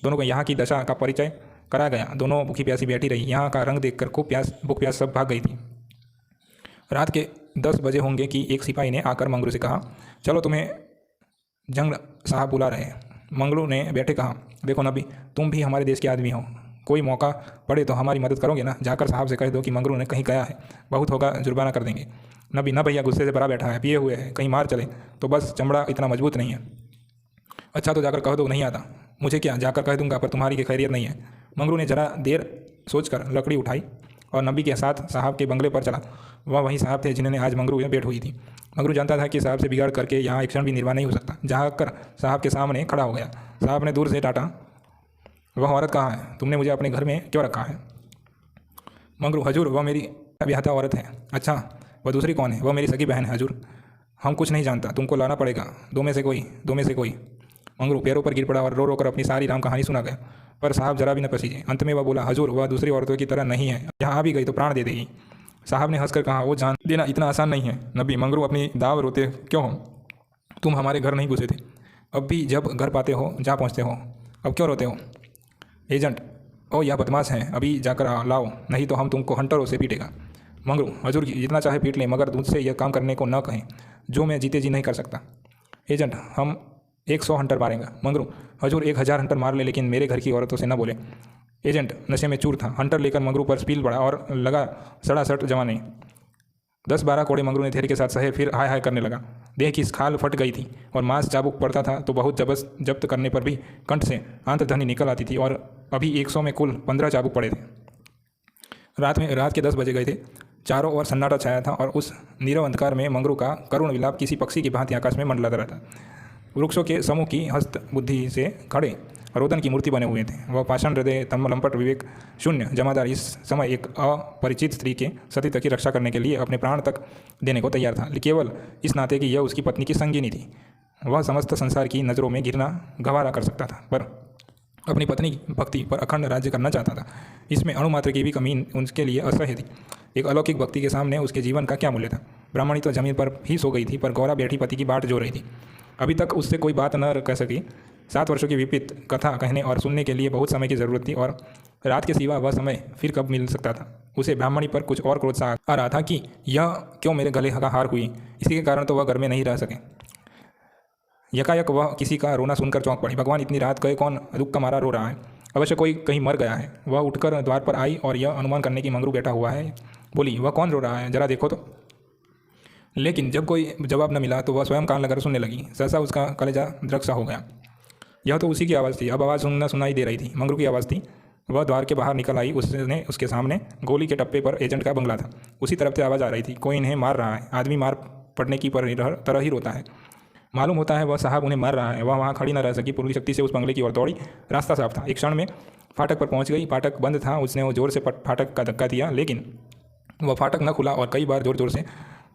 दोनों को यहाँ की दशा का परिचय कराया गया। दोनों भूखी प्यासी बैठी रही। यहाँ का रंग देखकर खूब भूख प्यास सब भाग गई थी। रात के 10 बजे होंगे कि एक सिपाही ने आकर मंगरू से कहा, चलो तुम्हें जंग साहब बुला रहे हैं। मंगरू ने बैठे कहा, देखो नबी, तुम भी हमारे देश के आदमी हो, कोई मौका पड़े तो हमारी मदद करोगे ना। जाकर साहब से कह दो कि मंगरू ने कहीं गया है, बहुत होगा जुर्माना कर देंगे। नबी, ना भैया, गुस्से से भरा बैठा है, पिए हुए है, कहीं मार चले तो बस, चमड़ा इतना मजबूत नहीं है। अच्छा तो जाकर कह दो नहीं आता। मुझे क्या, जाकर कह दूंगा, पर तुम्हारी की खैरियत नहीं है। मंगरू ने जरा देर सोचकर लकड़ी उठाई और नबी के साथ साहब के बंगले पर चला। वह वही साहब थे जिन्होंने आज मंगरू में भेंट हुई थी। मंगरू जानता था कि साहब से बिगाड़ करके यहाँ एक क्षण भी निर्वाह नहीं हो सकता। जाकर साहब के सामने खड़ा हो गया। साहब ने दूर से डांटा, वह औरत कहाँ है? तुमने मुझे अपने घर में क्यों रखा है? मंगरू, हजूर वह मेरी ब्याहता औरत है। अच्छा, वह दूसरी कौन है? वह मेरी सगी बहन है हजूर। हम कुछ नहीं जानता, तुमको लाना पड़ेगा, दो में से कोई। मंगरू पैरों पर गिर पड़ा और रो रो कर अपनी सारी राम कहानी सुना गया। पर साहब जरा भी न पसीजे। अंत में वह बोला, हजूर वह दूसरी औरतों की तरह नहीं है, यहाँ आ भी गई तो प्राण दे देगी। साहब ने हंसकर कहा, वो जान देना इतना आसान नहीं है। नबी, मंगरू अपनी दाव रोते क्यों हो? तुम हमारे घर नहीं घुसे थे, अब भी जब घर पाते हो जा पहुँचते हो, अब क्यों रोते हो? एजेंट, ओ यह बदमाश हैं, अभी जाकर लाओ, नहीं तो हम तुमको हंटरों से पीटेगा। मंगरू, हजूर जितना चाहे पीट लें, मगर मुझसे यह काम करने को न कहें जो मैं जीते जी नहीं कर सकता। एजेंट, हम 100 हंटर मारेंगे। मंगरू, हजूर 1000 हंटर मार ले, लेकिन मेरे घर की औरतों से न बोले। एजेंट नशे में चूर था। हंटर लेकर मंगरू पर स्पीड बढ़ा और लगा सड़ासड़ जमाने। 10-12 कोड़े मंगरू ने धैर्य के साथ सहे, फिर हाय हाय करने लगा। देह की खाल फट गई थी और मांस चाबुक पड़ता था तो बहुत जब्त करने पर भी कंठ से आंतध्वनि निकल आती थी, और अभी 100 में कुल 15 चाबुक पड़े थे। रात के 10 बजे गए थे। चारों ओर सन्नाटा छाया था और उस नीरव अंधकार में मंगरू का करुण विलाप किसी पक्षी की भांति आकाश में मंडलाता रहता। वृक्षों के समूह की हस्त बुद्धि से खड़े रोदन की मूर्ति बने हुए थे। वह पाषाण हृदय तमलंपट विवेक शून्य जमादार इस समय एक अपरिचित स्त्री के सतीत्व की रक्षा करने के लिए अपने प्राण तक देने को तैयार था, केवल इस नाते कि यह उसकी पत्नी की संगिनी थी। वह समस्त संसार की नज़रों में गिरना गवारा कर सकता था, पर अपनी पत्नी की भक्ति पर अखंड राज्य करना चाहता था। इसमें अणुमात्र की भी कमी उसके लिए असह्य थी। एक अलौकिक भक्ति के सामने उसके जीवन का क्या मूल्य था? ब्राह्मणी तो जमीन पर ही सो गई थी, पर गौरा बैठी पति की बाट जो रही थी। अभी तक उससे कोई बात न कह सकी। 7 वर्षों की विपरीत कथा कहने और सुनने के लिए बहुत समय की ज़रूरत थी, और रात के सिवा वह समय फिर कब मिल सकता था? उसे ब्राह्मणी पर कुछ और क्रोध सा आ रहा था कि यह क्यों मेरे गले का हार हुई। इसी के कारण तो वह घर में नहीं रह सके। यकायक वह किसी का रोना सुनकर चौंक पड़ी। भगवान, इतनी रात गए कौन दुख का मारा रो रहा है? अवश्य कोई कहीं मर गया है। वह उठकर द्वार पर आई और यह अनुमान करने की मंगरू बैठा हुआ है, बोली, वह कौन रो रहा है, जरा देखो तो। लेकिन जब कोई जवाब न मिला तो वह स्वयं कान लगाकर सुनने लगी। सहसा उसका कलेजा द्रक्सा हो गया। यह तो उसी की आवाज़ थी। अब आवाज़ सुनाई दे रही थी, मंगरू की आवाज़ थी। वह द्वार के बाहर निकल आई। उसके सामने गोली के टप्पे पर एजेंट का बंगला था। उसी तरफ से आवाज़ आ रही थी, कोई इन्हें मार रहा है। आदमी मार पड़ने की तरह ही रोता है। मालूम होता है वह साहब उन्हें मार रहा है। वह वहाँ खड़ी न रह सकी, पूरी शक्ति से उस बंगले की ओर दौड़ी। रास्ता साफ था। एक क्षण में फाटक पर पहुँच गई। फाटक बंद था। उसने वो जोर से फाटक का धक्का दिया, लेकिन वह फाटक न खुला, और कई बार जोर जोर से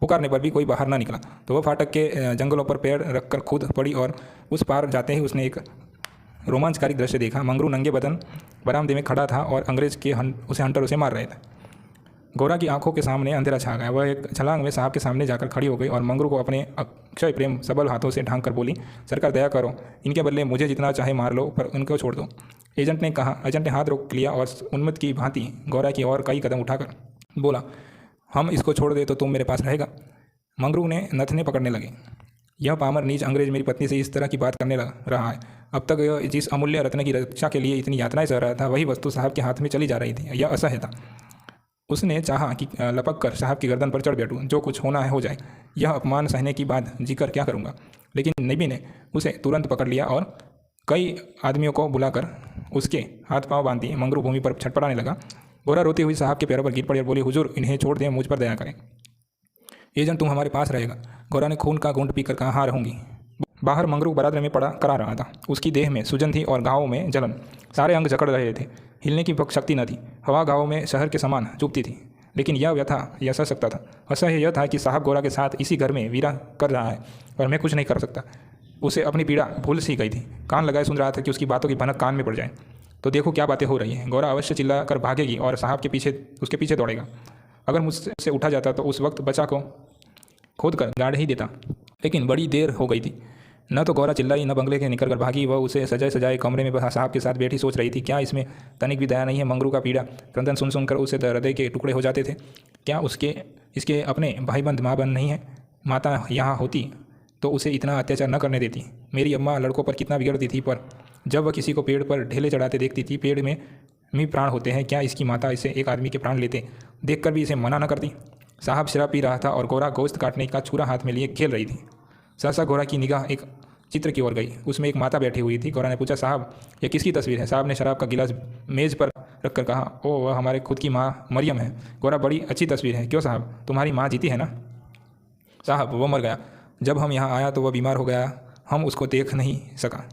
पुकारने पर भी कोई बाहर ना निकला। तो वह फाटक के जंगलों पर पैर रखकर खुद पड़ी, और उस पार जाते ही उसने एक रोमांचकारी दृश्य देखा। मंगरू नंगे बदन बरामदे में खड़ा था और अंग्रेज के उसे हंटर उसे मार रहे थे। गौरा की आंखों के सामने अंधेरा छा गया। वह एक छलांग में साहब के सामने जाकर खड़ी हो गई और मंगरू को अपने अक्षय प्रेम सबल हाथों से ढांक कर बोली, सरकार दया करो, इनके बदले मुझे जितना चाहे मार लो, पर उनको छोड़ दो। एजेंट ने हाथ रोक लिया और उन्मत्त की भांति गौरा की ओर कई कदम उठाकर बोला, हम इसको छोड़ दे तो तुम मेरे पास रहेगा? मंगरू ने नथने पकड़ने लगे। यह पामर नीच अंग्रेज मेरी पत्नी से इस तरह की बात करने लग रहा है। अब तक यह जिस अमूल्य रत्न की रक्षा के लिए इतनी यातनाएं सह रहा था, वही वस्तु साहब के हाथ में चली जा रही थी। यह असह्य था। उसने चाहा कि लपक कर साहब की गर्दन पर चढ़ बैठूं, जो कुछ होना है हो जाए, यह अपमान सहने की बात जीकर क्या करूँगा। लेकिन नबी ने उसे तुरंत पकड़ लिया और कई आदमियों को बुलाकर उसके हाथ पांव बांध दिए। मंगरू भूमि पर छटपटाने लगा। गोरा रोती हुई साहब के पैरों पर गिर पड़ी और बोली, हुजूर, इन्हें छोड़ दें, मुझ पर दया करें। एजेंट तुम हमारे पास रहेगा। गोरा ने खून का घूंट पीकर कहा, हाँ रहूंगी। बाहर मंगरू बरादरे में पड़ा करा रहा था। उसकी देह में सूजन थी और घावों में जलन। सारे अंग जकड़ रहे थे। हिलने की शक्ति न थी। हवा घावों में शहर के समान चुभती थी। लेकिन यह व्यथा यह सह सकता था। असह्य यह था कि साहब गोरा के साथ इसी घर में वीरा कर रहा है और मैं कुछ नहीं कर सकता। उसे अपनी पीड़ा भूल सी गई थी। कान लगाए सुन रहा था कि उसकी बातों की भनक कान में पड़ जाए। तो देखो क्या बातें हो रही हैं। गोरा अवश्य चिल्ला कर भागेगी और साहब के पीछे उसके पीछे दौड़ेगा। अगर मुझसे उठा जाता तो उस वक्त बच्चा को खोद कर गाड़ ही देता। लेकिन बड़ी देर हो गई थी। न तो गौरा चिल्लाई, न बंगले के निकल कर भागी। वह उसे सजाए सजाए कमरे में साहब के साथ बैठी सोच रही थी, क्या इसमें तनिक भी दया नहीं है। मंगरू का पीड़ा क्रंदन सुन सुनकर उसे हृदय के टुकड़े हो जाते थे। क्या इसके अपने भाईबंद माँ बंद नहीं है? माता यहाँ होती तो उसे इतना अत्याचार न करने देती। मेरी अम्मा लड़कों पर कितना बिगड़ती थी, पर जब वह किसी को पेड़ पर ढेले चढ़ाते देखती थी, पेड़ में भी प्राण होते हैं, क्या इसकी माता इसे एक आदमी के प्राण लेते देखकर भी इसे मना न करती। साहब शराब पी रहा था और गोरा गोश्त काटने का छुरा हाथ में लिए खेल रही थी। सहसा गोरा की निगाह एक चित्र की ओर गई। उसमें एक माता बैठी हुई थी। गोरा ने पूछा, साहब ये किसकी तस्वीर है? साहब ने शराब का गिलास मेज़ पर रखकर कहा, ओ वह हमारे खुद की माँ मरियम है। गोरा, बड़ी अच्छी तस्वीर है। क्यों साहब, तुम्हारी माँ जीती है ना? साहब वो मर गया। जब हम यहाँ आया तो वह बीमार हो गया, हम उसको देख नहीं सका।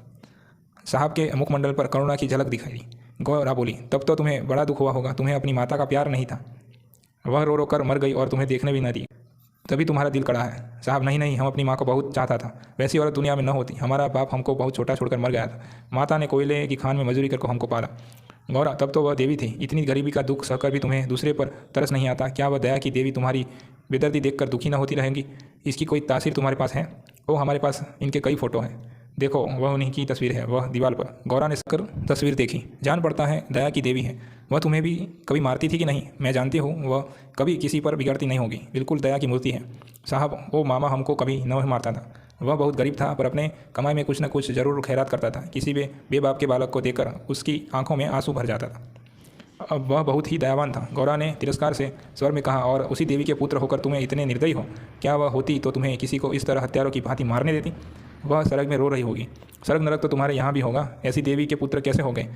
साहब के मुखमंडल पर करुणा की झलक दिखाई। गौरा बोली, तब तो तुम्हें बड़ा दुख हुआ होगा। तुम्हें अपनी माता का प्यार नहीं था। वह रो रो कर मर गई और तुम्हें देखने भी न दी, तभी तुम्हारा दिल कड़ा है। साहब नहीं नहीं, हम अपनी माँ को बहुत चाहता था। वैसी औरत दुनिया में न होती। हमारा बाप हमको बहुत छोटा छोड़कर मर गया था। माता ने कोयले की खान में मजदूरी करके हमको पाला। गौरा, तब तो वह देवी थी। इतनी गरीबी का दुख सहकर भी तुम्हें दूसरे पर तरस नहीं आता। क्या वह दया की देवी तुम्हारी बेदर्दी देखकर दुखी न होती रहेंगी? इसकी कोई तासीर तुम्हारे पास है? ओ हमारे पास इनके कई फ़ोटो हैं। देखो वह उन्हीं की तस्वीर है, वह दीवार पर। गौरा ने कर तस्वीर देखी। जान पड़ता है दया की देवी है। वह तुम्हें भी कभी मारती थी कि नहीं? मैं जानती हूँ वह कभी किसी पर बिगड़ती नहीं होगी। बिल्कुल दया की मूर्ति है। साहब वो मामा हमको कभी न मारता था। वह बहुत गरीब था, पर अपने कमाई में कुछ न कुछ जरूर खैरात करता था। किसी भी बेबाप के बालक को देखकर उसकी आंखों में आंसू भर जाता था। अब वह बहुत ही दयावान था। गौरा ने तिरस्कार से स्वर में कहा, और उसी देवी के पुत्र होकर तुम्हें इतने निर्दयी हो? क्या वह होती तो तुम्हें किसी को इस तरह हत्यारों की भांति मारने देती? वह स्वर्ग में रो रही होगी। स्वर्ग नरक तो तुम्हारे यहाँ भी होगा। ऐसी देवी के पुत्र कैसे हो गए?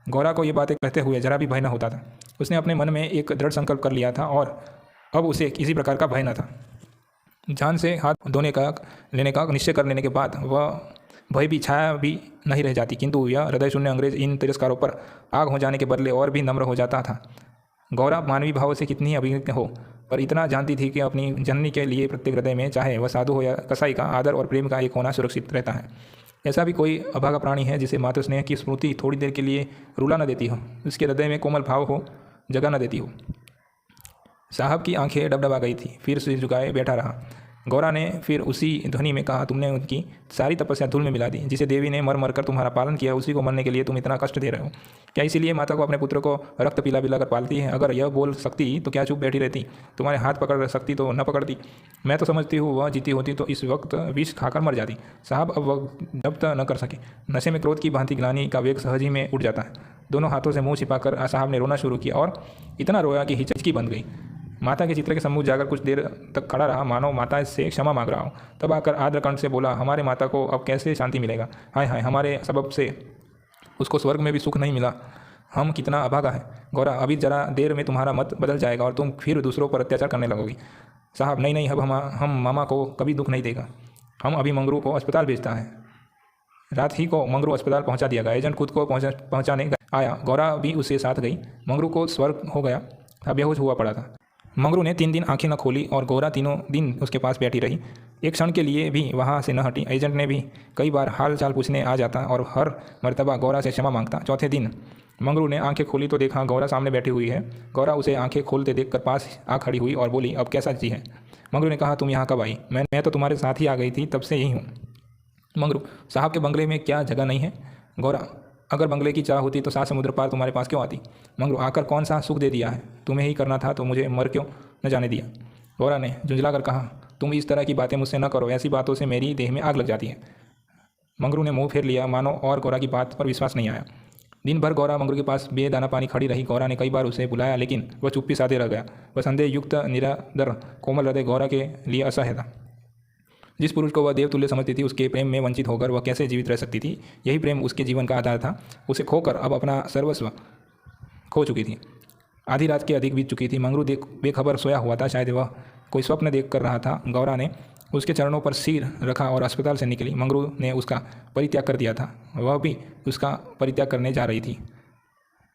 गौरा को ये बातें कहते हुए जरा भी भय न होता था। उसने अपने मन में एक दृढ़ संकल्प कर लिया था और अब उसे किसी प्रकार का भय न था। जान से हाथ धोने का लेने का निश्चय कर लेने के बाद वह भय भी छाया भी नहीं रह जाती। किंतु यह हृदय शून्य अंग्रेज इन तिरस्कारों पर आग हो जाने के बदले और भी नम्र हो जाता था। गौरा मानवीय भाव से कितनी अभिज्ञ हो, पर इतना जानती थी कि अपनी जननी के लिए प्रत्येक हृदय में, चाहे वह साधु हो या कसाई का, आदर और प्रेम का एक होना सुरक्षित रहता है। ऐसा भी कोई अभागा प्राणी है जिसे मातृ स्नेह की स्मृति थोड़ी देर के लिए रुला न देती हो, उसके हृदय में कोमल भाव हो, जगा न देती हो। साहब की आंखें डबडबा गई थी। फिर सिर झुकाए बैठा रहा। गौरा ने फिर उसी ध्वनि में कहा, तुमने उनकी सारी तपस्या धूल में मिला दी। जिसे देवी ने मर मर कर तुम्हारा पालन किया, उसी को मरने के लिए तुम इतना कष्ट दे रहे हो। क्या इसीलिए माता को अपने पुत्र को रक्त पिला पिला कर पालती है? अगर यह बोल सकती तो क्या चुप बैठी रहती? तुम्हारे हाथ पकड़ सकती तो न पकड़ती? मैं तो समझती हूँ वह जीती होती तो इस वक्त विष खाकर मर जाती। साहब अब वह जब्त न कर सके। नशे में क्रोध की भांति ग्लानि का वेग सहज ही में उठ जाता है। दोनों हाथों से मुँह छिपाकर साहब ने रोना शुरू किया और इतना रोया कि हिचकी बन गई। माता के चित्र के सम्मुख जाकर कुछ देर तक खड़ा रहा, मानो माता से क्षमा मांग रहा हो। तब आकर आर्द्र कंठ से बोला, हमारे माता को अब कैसे शांति मिलेगा? हाय हाय, हमारे सबब से उसको स्वर्ग में भी सुख नहीं मिला। हम कितना अभागा है। गौरा, अभी जरा देर में तुम्हारा मत बदल जाएगा और तुम फिर दूसरों पर अत्याचार करने लगोगी। साहब नहीं नहीं, अब हम मामा को कभी दुख नहीं देगा। हम अभी मंगरू को अस्पताल भेजता है। रात ही को मंगरू अस्पताल पहुँचा दिया गया। एजेंट खुद को पहुँचाने आया। गौरा भी उसके साथ गई। मंगरू को स्वर्ग हो गया था, बेहोश हुआ पड़ा था। मंगरू ने 3 दिन आंखें न खोली और गौरा तीनों दिन उसके पास बैठी रही। एक क्षण के लिए भी वहाँ से न हटी। एजेंट ने भी कई बार हाल चाल पूछने आ जाता और हर मर्तबा गौरा से क्षमा मांगता। चौथे दिन मंगरू ने आंखें खोली तो देखा गौरा सामने बैठी हुई है। गौरा उसे आंखें खोलते देखकर पास आ खड़ी हुई और बोली, अब कैसा जी है? मंगरू ने कहा, तुम यहाँ कब आई? मैं तो तुम्हारे साथ ही आ गई थी, तब से यही हूँ। मंगरू, साहब के बंगले में क्या जगह नहीं है? गौरा, अगर बंगले की चाह होती तो 7 समुद्र पार तुम्हारे पास क्यों आती? मंगरू, आकर कौन सा सुख दे दिया है? तुम्हें ही करना था तो मुझे मर क्यों न जाने दिया? गौरा ने झुंझला कर कहा, तुम इस तरह की बातें मुझसे न करो, ऐसी बातों से मेरी देह में आग लग जाती है। मंगरू ने मुंह फेर लिया, मानो और गौरा की बात पर विश्वास नहीं आया। दिन भर गौरा मंगरू के पास बेदाना पानी खड़ी रही। गौरा ने कई बार उसे बुलाया, लेकिन वह चुप्पी साधे रह गया। वह संदेह युक्त निरादर कोमल हृदय गौरा के लिए असह्य था। जिस पुरुष को वह देवतुल्य समझती थी, उसके प्रेम में वंचित होकर वह कैसे जीवित रह सकती थी? यही प्रेम उसके जीवन का आधार था। उसे खोकर अब अपना सर्वस्व खो चुकी थी। आधी रात के अधिक बीत चुकी थी। मंगरू बेखबर सोया हुआ था। शायद वह कोई स्वप्न देख कर रहा था। गौरा ने उसके चरणों पर सिर रखा और अस्पताल से निकली। मंगरू ने उसका परित्याग कर दिया था, वह भी उसका परित्याग करने जा रही थी।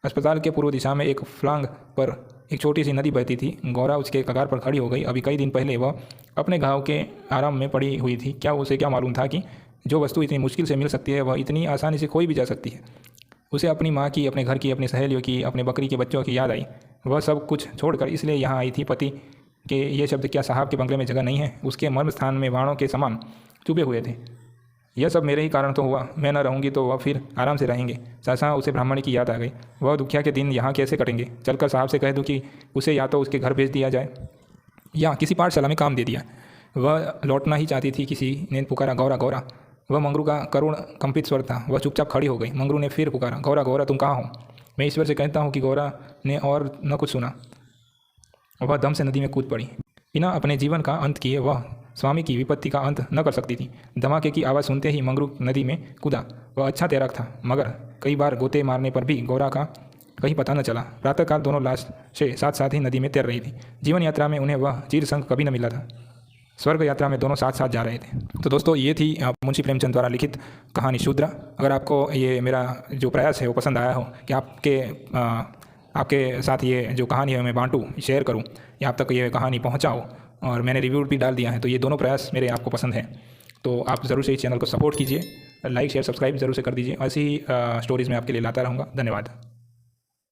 अस्पताल के पूर्व दिशा में एक फ्लांग पर एक छोटी सी नदी बहती थी। गौरा उसके कगार पर खड़ी हो गई। अभी कई दिन पहले वह अपने घाव के आराम में पड़ी हुई थी। उसे क्या मालूम था कि जो वस्तु इतनी मुश्किल से मिल सकती है, वह इतनी आसानी से खोई भी जा सकती है। उसे अपनी माँ की, अपने घर की, अपनी सहेलियों की, अपने बकरी के बच्चों की याद आई। वह सब कुछ छोड़कर इसलिए यहाँ आई थी। पति के ये शब्द क्या साहब के बंगले में जगह नहीं है? उसके मर्म स्थान में बाणों के समान चुभे हुए थे। यह सब मेरे ही कारण तो हुआ। मैं न रहूँगी तो वह फिर आराम से रहेंगे। सहसा उसे ब्राह्मणी की याद आ गई। वह दुखिया के दिन यहाँ कैसे कटेंगे? चलकर साहब से कह दूँ कि उसे या तो उसके घर भेज दिया जाए या किसी पाठशाला में काम दे दिया। वह लौटना ही चाहती थी। किसी ने पुकारा, गौरा गौरा। वह मंगरू का करुण कंपित स्वर था। वह चुपचाप खड़ी हो गई। मंगरू ने फिर पुकारा, गौरा गौरा, तुम कहाँ हो? मैं ईश्वर से कहता हूँ कि गौरा ने और न कुछ सुना। वह दम से नदी में कूद पड़ी। बिना अपने जीवन का अंत किए वह स्वामी की विपत्ति का अंत न कर सकती थी। धमाके की आवाज़ सुनते ही मंगरू नदी में कूदा। वह अच्छा तैराक था, मगर कई बार गोते मारने पर भी गौरा का कहीं पता न चला। प्रातःकाल दोनों लाशें साथ साथ ही नदी में तैर रही थी। जीवन यात्रा में उन्हें वह चीर संग कभी न मिला था। स्वर्ग यात्रा में दोनों साथ साथ जा रहे थे। तो दोस्तों, ये थी मुंशी प्रेमचंद द्वारा लिखित कहानी शूद्रा। अगर आपको ये मेरा जो प्रयास है वो पसंद आया हो कि आपके साथ ये जो कहानी है मैं बांटूँ, शेयर करूँ या आप तक ये कहानी पहुँचाऊँ, और मैंने रिव्यू भी डाल दिया है, तो ये दोनों प्रयास मेरे आपको पसंद हैं तो आप ज़रूर से इस चैनल को सपोर्ट कीजिए। लाइक शेयर सब्सक्राइब ज़रूर से कर दीजिए। ऐसी ही स्टोरीज़ मैं आपके लिए लाता रहूँगा। धन्यवाद।